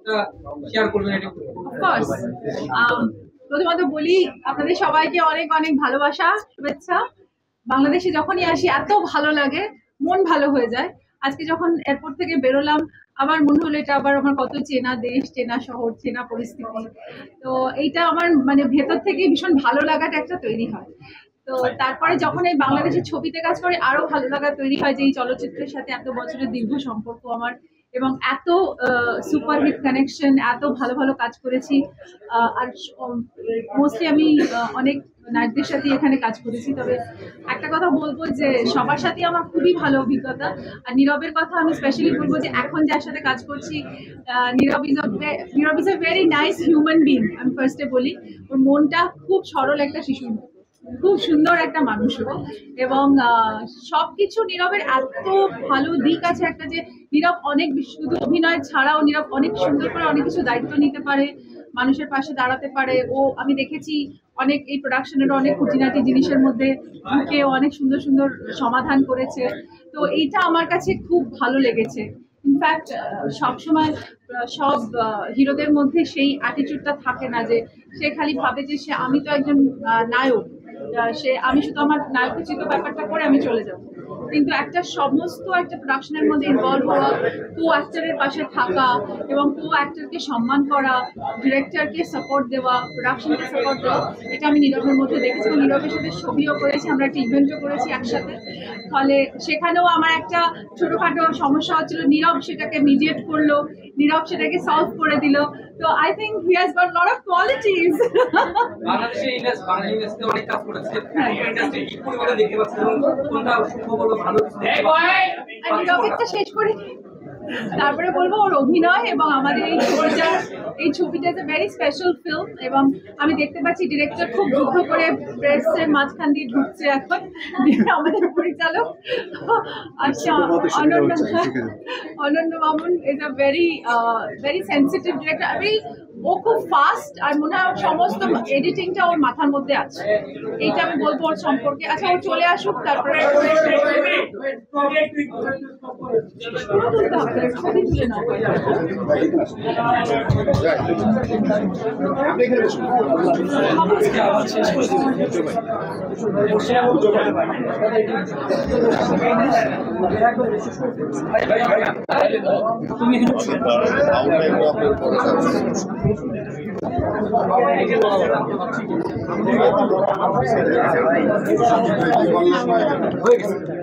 কিছুটা শেয়ার করবেন এটা? অফকোর্স, প্রথমত বলি আপনাদের সবাইকে অনেক অনেক ভালোবাসা, শুভেচ্ছা। বাংলাদেশে যখনই আসি এত ভালো লাগে, মন ভালো হয়ে যায়। আজকে যখন এয়ারপোর্ট থেকে বেরোলাম, আমার মনে হলো এটা আবার আমার কত চেনা দেশ, চেনা শহর, চেনা পরিস্থিতি। তো এইটা আমার মানে ভেতর থেকে ভীষণ ভালো লাগাটা একটা তৈরি হয়। তো তারপরে যখন এই বাংলাদেশের ছবিতে কাজ করে আরো ভালো লাগা তৈরি হয় যে এই চলচ্চিত্রের সাথে এত বছরের দীর্ঘ সম্পর্ক আমার, এবং এত সুপারহিট কানেকশন, এত ভালো ভালো কাজ করেছি। আর মোস্টলি আমি অনেক নায়কদের সাথে এখানে কাজ করেছি। তবে একটা কথা বলবো যে সবার সাথে আমার খুবই ভালো অভিজ্ঞতা। আর নীরবের কথা আমি স্পেশালি বলবো যে এখন যার সাথে কাজ করছি, Nirob is a very nice human being. আমি ফার্স্টে বলি, ওর মনটা খুব সরল একটা শিশুর মতো, খুব সুন্দর একটা মানুষও। এবং সবকিছু নীরবের এত ভালো দিক আছে একটা, যে নীরব অনেক শুধু অভিনয় ছাড়াও নীরব অনেক সুন্দর করে অনেক কিছু দায়িত্ব নিতে পারে, মানুষের পাশে দাঁড়াতে পারে। ও আমি দেখেছি অনেক এই প্রোডাকশনের অনেক খুঁটিনাটি জিনিসের মধ্যে ঢুকে অনেক সুন্দর সুন্দর সমাধান করেছে। তো এইটা আমার কাছে খুব ভালো লেগেছে। ইনফ্যাক্ট সবসময় সব হিরোদের মধ্যে সেই অ্যাটিটিউডটা থাকে না যে সে খালি ভাবে যে সে আমি তো একজন নায়ক, সে আমি শুধু আমার নায়কোচিত ব্যাপারটা করে আমি চলে যাব। কিন্তু একটা সমস্ত একটা প্রোডাকশনের মধ্যে ইনভলভ হওয়া, কো অ্যাক্টরের পাশে থাকা এবং কো অ্যাক্টরকে সম্মান করা, ডিরেক্টরকে সাপোর্ট দেওয়া, প্রোডাকশনকে সাপোর্ট দেওয়া, এটা আমি নীরবের মধ্যে দেখেছি। নীরবের সাথে ছবিও করেছি, আমরা একটা ইভেন্টও করেছি একসাথে। ফলে সেখানেও আমার একটা ছোটখাটো সমস্যা হচ্ছিল, নীরব সেটাকে মিডিয়েট করলো, নীরব সেটাকে সলভ করে দিল। তো I think he has got lot of qualities. বাংলাদেশে বাংলা ইন্ডাস্ট্রিতে অনেক কাজ করেছে, ইন্ডাস্ট্রি কি পরিমাণে দেখতে পাচ্ছেন এবং কোনটা ভালো ভালো নীরবেরটা শেষ করি, তারপরে বলবো ওর অভিনয় এবং আমাদের এই ছবিটা is a very special film. এবং আমি দেখতে পাচ্ছি ডিরেক্টর খুব যুদ্ধ করে প্রেসের মাঝখান দিয়ে ঢুকছে এখন, আমাদের পরিচালক আচ্ছা Ananya Mamun is a very very sensitive director. ও খুব ফাস্ট, আর মনে হয় সমস্ত এডিটিংটা ওর মাথার মধ্যে আছে। এইটা আমি বলবো ওর সম্পর্কে। আচ্ছা ও চলে আসুক, তারপরে ছবি তুলে নাও।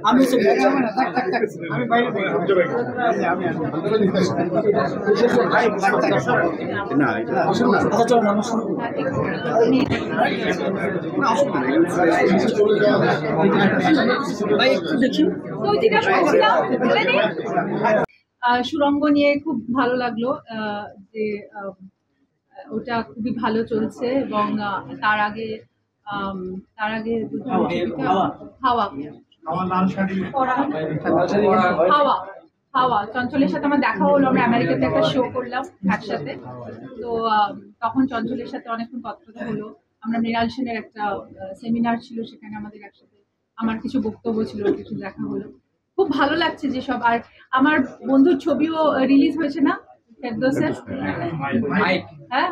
আমি বাইরে সুরঙ্গ নিয়ে খুব ভালো লাগলো যে ওটা খুবই ভালো চলছে। এবং তার আগে হাওয়া হাওয়া হাওয়া চঞ্চলের সাথে আমার দেখা হলো। আমরা আমেরিকাতে একটা শো করলাম একসাথে। তো তখন চঞ্চলের সাথে অনেকক্ষণ কথা হলো। আমরা মৃণাল সেনের একটা সেমিনার ছিল, সেখানে আমাদের একসাথে আমার কিছু বক্তব্য ছিল, কিছু দেখা হলো। খুব ভালো লাগছে যে সব। আর আমার বন্ধুর ছবিও রিলিজ হয়েছে না, ফেরদৌসের, হ্যাঁ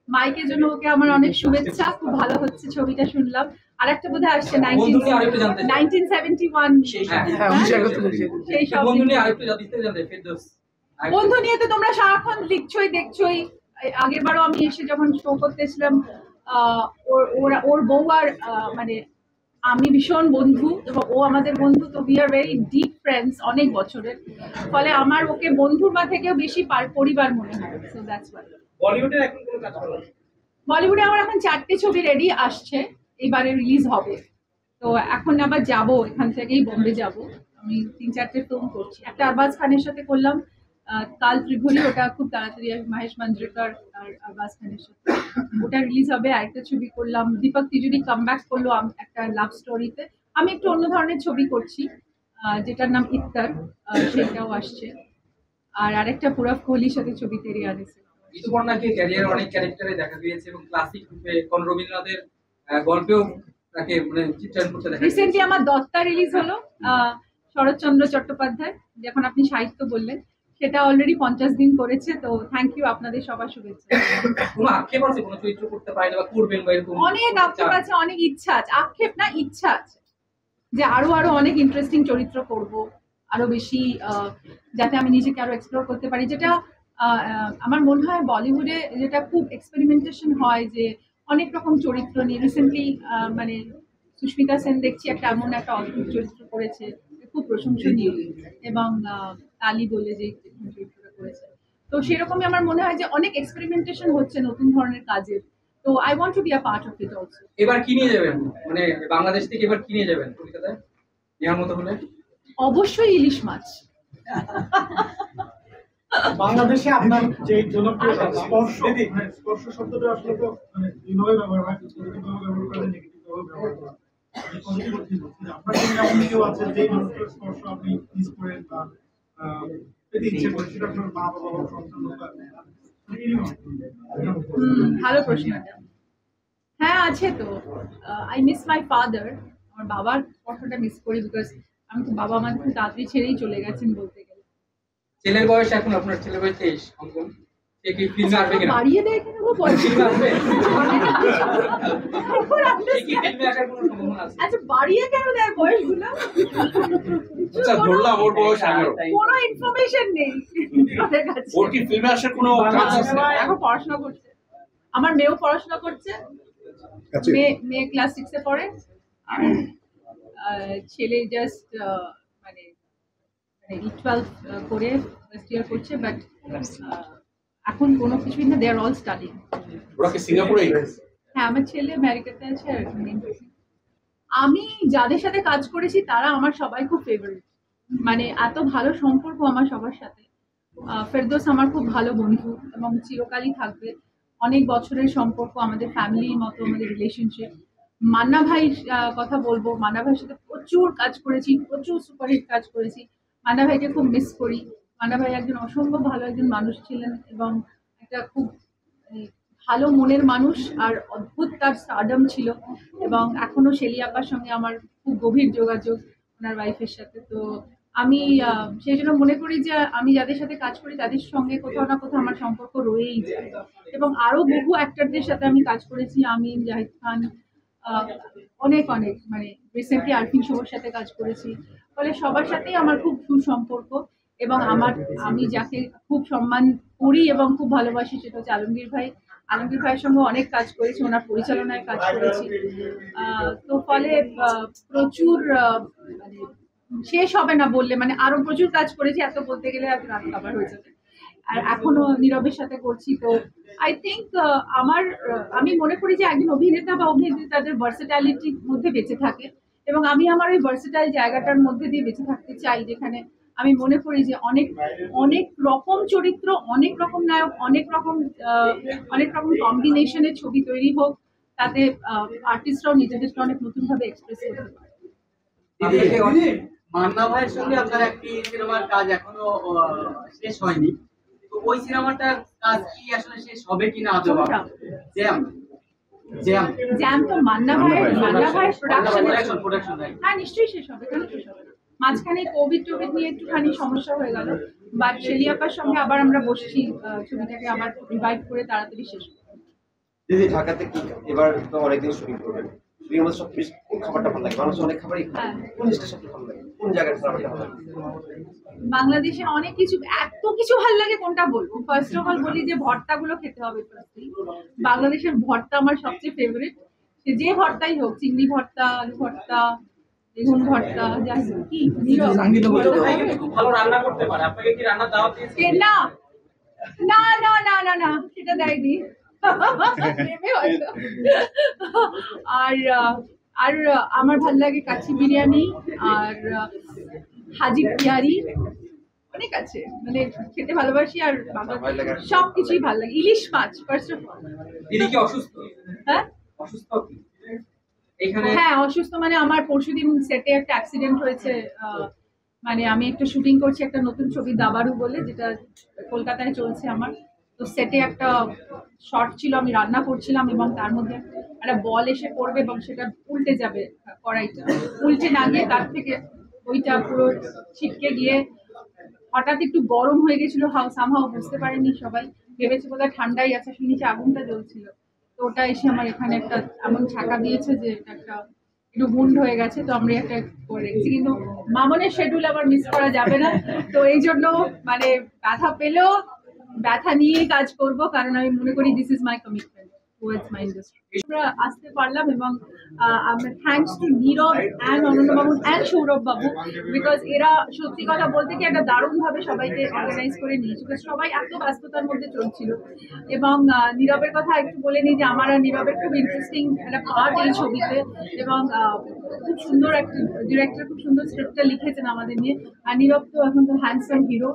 মাইকের জন্য ওকে আমার অনেক শুভেচ্ছা। খুব ভালো হচ্ছে ছবিটা, শুনলাম। আর একটা বোধহয় আসছে 1971, সেই সব বন্ধু নিয়ে তো তোমরা সারাক্ষণ দেখছোই। আগের বারও আমি এসে যখন শো করতেছিলাম, ওর বউ আর মানে আমি ভীষণ বন্ধু এবং ও আমাদের বন্ধু। তো we are very deep friends অনেক বছরের। ফলে আমার ওকে বন্ধুর মা থেকেও বেশি পরিবার মনে হয়। So that's why. বলিউডে আমার এখন 4টে ছবি রেডি আসছে, এবারে রিলিজ হবে। তো এখন আবার যাব, এখান থেকেই বোম্বে যাব। আমি 3-4টে ফিল্ম করছি। একটা আরবাজ খানের সাথে করলাম কাল ত্রিভুরি, ওটা খুব তাড়াতাড়ি, মহেশ মাঞ্জরেকর আর আরবাজ খানের সাথে, ওটা রিলিজ হবে। আরেকটা ছবি করলাম, দীপক তিজুরি কামব্যাক করলো একটা লাভ স্টোরিতে। আমি একটু অন্য ধরনের ছবি করছি যেটার নাম ইত্তার, সেটাও আসছে। আর আরেকটা পুরফ কোহলির সাথে ছবি তৈরি আছে। ঋতুপর্ণাকে ক্যারিয়ার অনেক ক্যারেক্টারে দেখা গিয়েছে এবং ক্লাসিক রূপে কোন রবীন্দ্রনাথের গল্পেও তাকে মানে চিত্রায়ন করতে দেখা গেছে। রিসেন্টলি আমার দত্তা রিলিজ হলো, শরৎচন্দ্র চট্টোপাধ্যায়, যখন আপনি সাহিত্য বললেন, সেটা অলরেডি 50 দিন করেছে, তো থ্যাংক ইউ, আপনাদের সবার শুভেচ্ছা। কোনো আক্ষেপ আছে কোনো চরিত্র করতে পারেন বা করবেন বা এরকম অনেক আক্ষেপ আছে, অনেক ইচ্ছা আছে, আক্ষেপ না ইচ্ছা আছে যে আরো আরো অনেক ইন্টারেস্টিং চরিত্র করব, আরো বেশি যাতে আমি নিজেকে আরো এক্সপ্লোর করতে পারি, যেটা আমার মনে হয় বলিউডে যেটা খুব এক্সপেরিমেন্টেশন হয়, যে অনেক রকম চরিত্র নিয়ে। রিসেন্টলি মানে সুস্মিতা সেন দেখছি একটা এমন একটা অদ্ভুত চরিত্র করেছে, খুব প্রশংসনীয়, এবং কালী বলে যে চরিত্রটা করেছে। তো সেরকমই আমার মনে হয় যে অনেক এক্সপেরিমেন্টেশন হচ্ছে নতুন ধরনের কাজের, তো I want to be a part of it also. এবার কি নিয়ে যাবেন, মানে বাংলাদেশ থেকে এবার কি নিয়ে যাবেন কলকাতায় নেওয়ার মতো হলে? অবশ্যই ইলিশ মাছ। বাংলাদেশে আপনার যে জনপ্রিয়তা স্পর্শ, স্পর্শ শব্দটা আসলে তো মানে দুইভাবে ব্যবহার হয়, পজিটিভভাবে ব্যবহার করে নেগেটিভভাবে ব্যবহার করা হয়। এই পজিটিভ আপনার জন্য এমন কেউ আছে যে মানুষের স্পর্শ আপনি মিস করেন বা পেতে ইচ্ছে করেন, সেটা আপনার মা বাবা বা সন্তান বা ভালো প্রশ্ন এটা। হ্যাঁ আছে তো, আই মিস মাই ফাদার। আমার বাবার কথাটা মিস করি, বিকজ আমি তো বাবা মা খুব তাড়াতাড়ি ছেড়েই চলে গেছেন বলতে গেলে। ছেলের বয়স এখন আপনার ছেলের বয়স 23, অঙ্কন সে কি ফিল্মে আসবে কিনা? বাড়িয়ে দেয় কেন গো বয়স? ফিল্মে আসবে? এখন সে কি ফিল্মে আসার কোনো সম্ভাবনা আছে? আচ্ছা বাড়িয়ে কেন দেয় বয়সগুলো? আচ্ছা ধরলাম ওর বয়স 11। কোনো ইনফরমেশন নেই আমাদের কাছে। ওর কি ফিল্মে আসার কোনো চান্স আছে? এখন পড়াশোনা করছে, আমার মেয়েও পড়াশোনা করছে, মেয়ে ক্লাস 6 এ পড়ে, আর ছেলে জাস্ট মানে মানে 12 করে ফার্স্ট ইয়ার করছে, বাট এখন কোনো কিছুই না, দে আর অল স্টাডিং। ওরা কি সিঙ্গাপুরেই? হ্যাঁ আমার ছেলে আমেরিকাতে আছে, আর আমি যাদের সাথে কাজ করেছি তারা আমার সবাই খুব ফেভারিট, মানে এত ভালো সম্পর্ক আমার সবার সাথে। ফেরদৌস আমার খুব ভালো বন্ধু এবং চিরকালই থাকবে, অনেক বছরের সম্পর্ক, আমাদের ফ্যামিলির মতো আমাদের রিলেশনশিপ। মান্না ভাইয়ের কথা বলবো, মান্না ভাইয়ের সাথে প্রচুর কাজ করেছি, প্রচুর সুপারহিট কাজ করেছি। মান্না ভাইকে খুব মিস করি। মান্না ভাই একজন অসম্ভব ভালো একজন মানুষ ছিলেন, এবং একটা খুব ভালো মনের মানুষ, আর অদ্ভুত তার স্টারডম ছিল, এবং এখনো শেলি আপার সঙ্গে আমার খুব গভীর যোগাযোগ ওনার ওয়াইফের সাথে। তো আমি সেই জন্য মনে করি যে আমি যাদের সাথে কাজ করি তাদের সঙ্গে কোথাও না কোথাও আমার সম্পর্ক রয়েই যায়, এবং আরো বহু অ্যাক্টরদের সাথে আমি কাজ করেছি, আমিন, জাহিদ খান, অনেক অনেক, মানে রিসেন্টলি আরফিন শুভর সাথে কাজ করেছি, ফলে সবার সাথেই আমার খুব সুসম্পর্ক। এবং আমি যাকে খুব সম্মান করি এবং খুব ভালোবাসি সেটা হচ্ছে আলমগীর ভাই। আলমগীর ভাইয়ের সঙ্গে অনেক কাজ করেছি, ওনার পরিচালনায় কাজ করেছি, তো ফলে প্রচুর মানে শেষ হবে না বললে, মানে আরো প্রচুর কাজ করেছি, এত বলতে গেলে এত রাত খাবার হয়ে যাবে। আর এখনো নীরবের সাথে করছি। তো আই থিঙ্ক আমি মনে করি যে একজন অভিনেতা বা অভিনেত্রী তাদের ভার্সেটালিটির মধ্যে বেঁচে থাকে, এবং আমি আমার ওই ভার্সেটাইল জায়গাটার মধ্যে দিয়ে বেঁচে থাকতে চাই, যেখানে আমি মনে করি যে অনেক অনেক রকম চরিত্র, অনেক রকম নায়ক, অনেক রকম কম্বিনেশনের ছবি তৈরি হোক, তাতে আর্টিস্টরাও নিজেদেরকে অনেক নতুন ভাবে এক্সপ্রেস করতে পারে। মান্না ভাইয়ের সঙ্গে আপনার একটি সিনেমার কাজ এখনো শেষ হয়নি, তো ওই সিনেমাটার কাজ কি আসলে শেষ হবে কিনা আদৌ? জ্যাম জ্যাম জ্যাম তো মান্না ভাইয়ের প্রোডাকশন। হ্যাঁ নিশ্চয়ই শেষ হবে, কেন শেষ হবে না। মাঝখানে কোভিড নিয়ে একটুখানি সমস্যা হয়ে গেল, বাট শেলি আপার সঙ্গে আবার আমরা বসছি ছবিটাকে আবার রিভাইভ করে তাড়াতাড়ি শেষ করব। দিদি ঢাকাতে কি এবার তো অনেকদিন শুটিং করবেন, শুটিং মধ্যে সবচেয়ে কোন খাবারটা ভালো লাগে? মানুষ অনেক খাবারই খায়, কোন জিনিসটা সবচেয়ে ভালো লাগে, কোন জায়গার খাবারটা ভালো লাগে? বাংলাদেশে অনেক কিছু, এত কিছু ভালো লাগে, কোনটা বলবো? ফার্স্ট অফ অল বলি যে ভর্তাগুলো খেতে হবে। বাংলাদেশের ভর্তা আমার সবচেয়ে ফেভারিট, সে যে ভর্তাই হোক, চিংড়ি ভর্তা, আলু ভর্তা, বেগুন ভর্তা, যাই হোক। কি ভালো রান্না করতে পারে, আপনাকে কি রান্না দাওয়াত দিয়েছে? না না না না না না সেটা দেয়নি। আর আমার ভাল লাগে কাচ্চি বিরিয়ানি, আর হাজি বিহারি, অনেক আছে, মানে খেতে ভালোবাসি। আর সবকিছুই ভালো লাগে। ইলিশ মাছ ফার্স্ট অফ অল। দিদি কি অসুস্থ? হ্যাঁ অসুস্থ কি এখানে? হ্যাঁ অসুস্থ, মানে আমার পরশুদিন সেটে একটা অ্যাক্সিডেন্ট হয়েছে। মানে আমি একটা শুটিং করছি একটা নতুন ছবি দাবারু বলে, যেটা কলকাতায় চলছে আমার। তো সেটে একটা শর্ট ছিল, আমি রান্না করছিলাম, এবং তার মধ্যে একটা বল এসে পড়বে এবং সেটা উল্টে যাবে, কড়াইটা উল্টে না গিয়ে তার থেকে ওইটা পুরো ছিটকে গিয়ে হঠাৎ একটু গরম হয়ে গেছিল, সামহাও বুঝতে পারেনি সবাই, ভেবেছে বোধহয় ঠান্ডাই আছে, আসলে নিচে আগুনটা জ্বলছিল। তো ওটা এসে আমার এখানে একটা এমন ছাকা দিয়েছে যে এটা একটা একটু গুন্ড হয়ে গেছে, তো আমরা একটা করে রেখেছি। কিন্তু মামনের শিডিউল আবার মিস করা যাবে না, তো এই জন্য মানে ব্যথা পেলেও ব্যথা নিয়েই কাজ করব, কারণ আমি মনে করি this is my commitment towards my industry. আমরা আসতে পারলাম এবং আমরা থ্যাঙ্কস টু নীরব অ্যান্ড অনন্য বাবু অ্যান্ড সৌরভ বাবু, বিকজ এরা সত্যি কথা বলতে কি একটা দারুণভাবে সবাইকে অর্গানাইজ করে নিয়েছে, বিকজ সবাই এত ব্যস্ততার মধ্যে চলছিল। এবং নীরবের কথা একটু বলে নিই যে আমার আর নীরবের খুব ইন্টারেস্টিং একটা পার্ট এই ছবিতে, এবং খুব সুন্দর একটা ডিরেক্টর খুব সুন্দর স্ক্রিপ্টটা লিখেছেন আমাদের নিয়ে। আর নীরব তো এখন তো হ্যান্ডসাম হিরো,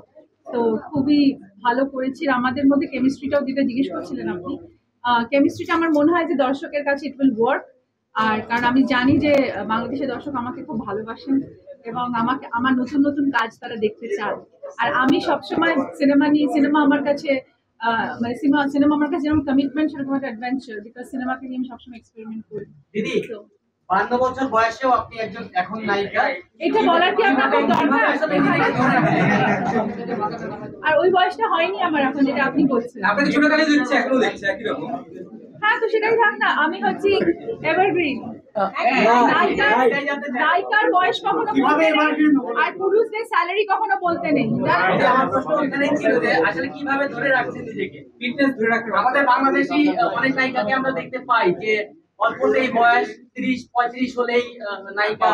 তো খুবই ভালো করেছি। আমাদের মধ্যে কেমিস্ট্রিটাও যেটা জিজ্ঞেস করছিলেন আপনি, কেমিস্ট্রিটা আমার মনে হয় যে দর্শকের কাছে ইট উইল ওয়ার্ক। আর কারণ আমি জানি যে বাংলাদেশের দর্শক আমাকে খুব ভালোবাসেন এবং আমাকে আমার নতুন নতুন কাজ তারা দেখতে চান। আর আমি সবসময় সিনেমা আমার কাছে মানে সিনেমা আমার কাছে যেমন কমিটমেন্ট সেরকম একটা অ্যাডভেঞ্চার, বিকজ সিনেমাকে নিয়ে আমি সবসময় এক্সপেরিমেন্ট করি। দিদি 52 বছর বয়সেও আপনি একজন এখন নায়িকা, এটা বলার কি আপনার খুব দরকার? আর ওই বয়সটা হয়নি আমার এখন, যেটা আপনি বলছেন। আপনাকে ছোটকালে দেখছে, এখনো দেখছে একই রকম। হ্যাঁ, তো সেটাই থাক না, আমি হচ্ছি এভারগ্রিন। নায়িকার বয়স কখনো বলতে নেই, আর পুরুষদের স্যালারি কখনো বলতে নেই। আমার প্রশ্ন এখানেই ছিল যে আসলে কিভাবে ধরে রাখছেন নিজেকে, ফিটনেস ধরে রাখতে হবে। আমাদের বাংলাদেশি অনেক নায়িকাকে আমরা দেখতে পাই যে অল্পতেই বয়স 30-35 হলেই নায়িকা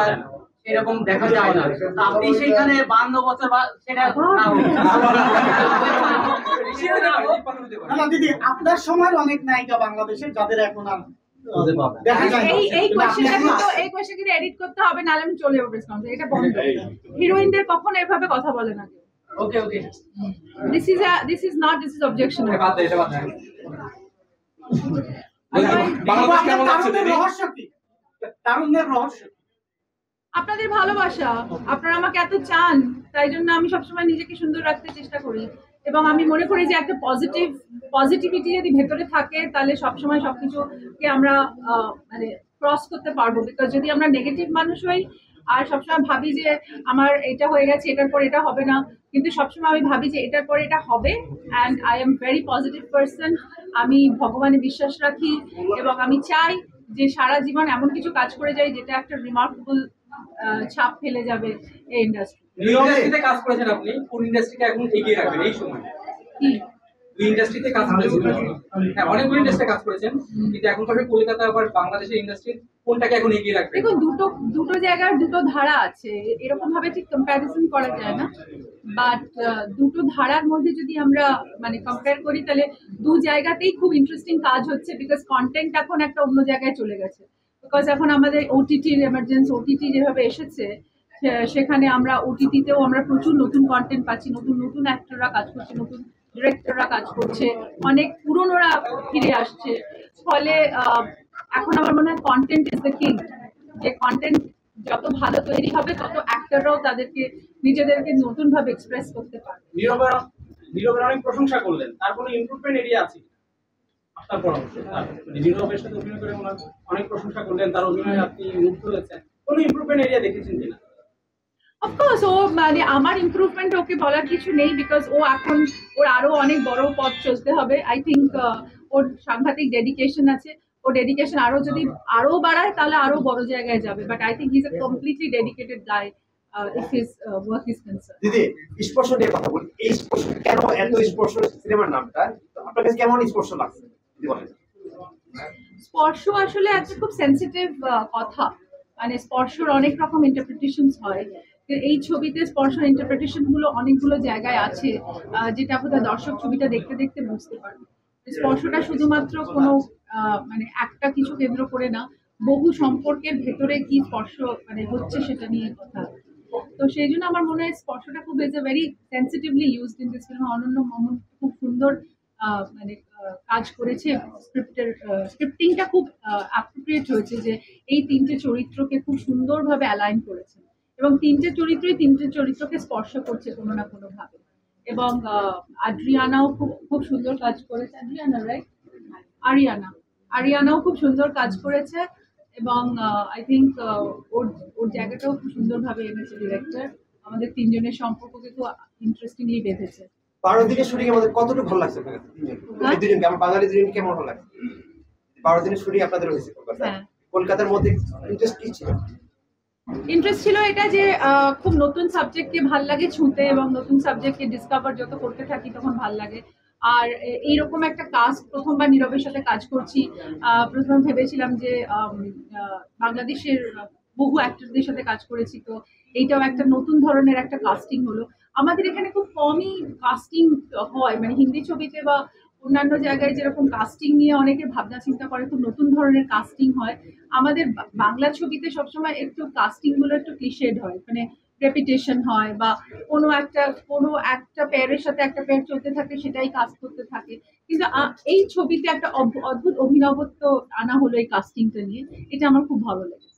এরকম দেখা যায় না। তো আপনি সেখানে 52 বছর বা সেটা না হোক। না দিদি, আপনার সময়ের অনেক নায়িকা বাংলাদেশে যাদের এখন আর দেখা যায় না। এই কোয়েশ্চেন কিন্তু এডিট করতে হবে, নাহলে আমি চলে যাবো প্রেস কনফারেন্স। এটা বন্ধ। হিরোইনদের কখনো এভাবে কথা বলে না। ওকে ওকে, দিস ইজ অবজেকশন। এটা বাদ দে, এটা বাদ দে। বাংলাদেশ কেমন লাগছে তারুণ্যের দিদি? রহস্য কি? তারুণ্যের রহস্য কি? আপনাদের ভালোবাসা, আপনারা আমাকে এত চান, তাই জন্য আমি সবসময় নিজেকে সুন্দর রাখতে চেষ্টা করি। এবং আমি মনে করি যে একটা পজিটিভিটি যদি ভেতরে থাকে, তাহলে সবসময় সবকিছুকে আমরা মানে ক্রস করতে পারবো। বিকজ যদি আমরা নেগেটিভ মানুষ হই আর সবসময় ভাবি যে আমার এটা হয়ে গেছে, এটার পর এটা হবে না, কিন্তু সবসময় আমি ভাবি যে এটার পরে এটা হবে, and I am very positive person. আমি ভগবানে বিশ্বাস রাখি এবং আমি চাই যে সারা জীবন এমন কিছু কাজ করে যাই যেটা একটা রিমার্কেবল ছাপ ফেলে যাবে এই ইন্ডাস্ট্রি। ইন্ডাস্ট্রিতে কাজ করেছেন আপনি, কোন ইন্ডাস্ট্রিকে এখন এগিয়ে রাখবেন এই সময়? কি দুই ইন্ডাস্ট্রিতে কাজ করেছেন। হ্যাঁ, অনেকগুলো ইন্ডাস্ট্রিতে কাজ করেছেন, কিন্তু এখনকার কলকাতা আবার বাংলাদেশের ইন্ডাস্ট্রি কোনটাকে এখন এগিয়ে রাখবেন? দেখুন, দুটো জায়গার দুটো ধারা আছে, এরকম ভাবে ঠিক কম্প্যারিজন করা যায় না। বাট দুটো ধারার মধ্যে যদি আমরা মানে কম্পেয়ার করি, তাহলে দু জায়গাতেই খুব ইন্টারেস্টিং কাজ হচ্ছে, বিকজ কন্টেন্ট এখন একটা অন্য জায়গায় চলে গেছে। বিকজ এখন আমাদের ওটিটির এমার্জেন্সি, ওটিটি যেভাবে এসেছে সেখানে আমরা ওটিটিতেও আমরা প্রচুর নতুন কন্টেন্ট পাচ্ছি, নতুন নতুন অ্যাক্টররা কাজ করছে, নতুন ডিরেক্টররা কাজ করছে, অনেক পুরনোরা ফিরে আসছে। ফলে এখন আমার মনে হয় কন্টেন্ট ইজ দ্য কিং। যে কন্টেন্ট যত ভালো তৈরি হবে, তত অ্যাক্টররাও তাদেরকে নিজেদেরকে নতুন ভাবে এক্সপ্রেস করতে পারবে। নীরবের অনেক প্রশংসা করলেন, তার কোনো ইমপ্রুভমেন্ট এরিয়া আছে আপনার পরামর্শ? নীরবের সাথে অভিনয় করে ওনার অনেক প্রশংসা করলেন, তার অভিনয়ে আপনি মুগ্ধ হয়েছেন, কোনো ইমপ্রুভমেন্ট এরিয়া দেখেছেন কিনা? অফকোর্স, ও মানে আমার ইমপ্রুভমেন্ট ওকে বলার কিছু নেই, বিকজ ও এখন ওর আরো অনেক বড় পথ চলতে হবে। আই থিঙ্ক ওর সাংঘাতিক ডেডিকেশন আছে, ও ডেডিকেশন যদি আরো বাড়ায় তাহলে আরো বড় জায়গায় যাবে। But I think he is a completely dedicated guy if his work is concern. দিদি, স্পর্শ নিয়ে কথা বলি। এই স্পর্শ কেন এত স্পর্শ সিনেমার নামটা আপনার কাছে কেমন স্পর্শ লাগছে দিদি বলেন? স্পর্শ আসলে একটা খুব সেন্সিটিভ কথা, মানে স্পর্শর অনেক রকম ইন্টারপ্রিটেশনস হয়। এই ছবিতে স্পর্শর ইন্টারপ্রিটেশন গুলো অনেকগুলো জায়গায় আছে, যেটা বোধহয় দর্শক ছবিটা দেখতে দেখতে বুঝতে পারবে। স্পর্শটা শুধুমাত্র কোনো মানে একটা কিছু কেন্দ্র করে না, বহু সম্পর্কের ভেতরে কি স্পর্শ মানে হচ্ছে সেটা নিয়ে কথা। তো সেই জন্য আমার মনে হয় স্পর্শটা খুব is a very sensitively used in this film. অনন্য মামুন খুব সুন্দর মানে কাজ করেছে, স্ক্রিপ্টিংটা খুব অ্যাপ্রোপ্রিয়েট হয়েছে, যে এই তিনটে চরিত্রকে খুব সুন্দরভাবে অ্যালাইন করেছে এবং তিনটে চরিত্রকে স্পর্শ করছে কোনো না কোনো ভাবে। এবং আদ্রিয়ানাও খুব সুন্দর কাজ করেছে। আরিয়ানাও খুব সুন্দর কাজ করেছে এবং আই থিঙ্ক ওর জায়গাটাও খুব সুন্দরভাবে এনেছে ডিরেক্টর। আমাদের তিনজনের সম্পর্ককে খুব ইন্টারেস্টিংলি বেঁধেছে। 12 দিনের শুটিং আমাদের কতটুকু ভালো লাগছে আপনার কাছে? হ্যাঁ? এই দুজনকে আমার বাঙালি দুজন কেমন ভালো লাগছে? 12 দিনের শুটিং আপনাদের হয়েছে কলকাতায়। হ্যাঁ। কলকাতার মধ্যে ইন্টারেস্ট কি ছিল? ইন্টারেস্ট ছিল এটা যে খুব নতুন সাবজেক্টকে ভাল লাগে ছুঁতে, এবং নতুন সাবজেক্টকে ডিসকভার যত করতে থাকি তখন ভাল লাগে। আর এইরকম একটা কাস্ট প্রথমবার নীরবের সাথে কাজ করছি। প্রথমে ভেবেছিলাম যে বাংলাদেশের বহু অ্যাক্টরদের সাথে কাজ করেছি, তো এইটাও একটা নতুন ধরনের একটা কাস্টিং হলো। আমাদের এখানে খুব কমই কাস্টিং হয়, মানে হিন্দি ছবিতে বা অন্যান্য জায়গায় যেরকম কাস্টিং নিয়ে অনেকে ভাবনা চিন্তা করে, খুব নতুন ধরনের কাস্টিং হয়। আমাদের বাংলা ছবিতে সবসময় একটু কাস্টিং গুলো একটু ক্লিশেড হয়, মানে রেপিটেশন হয়, বা কোনো একটা পেয়ারের সাথে একটা পেয়ার চলতে থাকে, সেটাই কাস্ট করতে থাকে। কিন্তু এই ছবিতে একটা অদ্ভুত অভিনবত্ব আনা হলো এই কাস্টিংটা নিয়ে, এটা আমার খুব ভালো লেগেছে।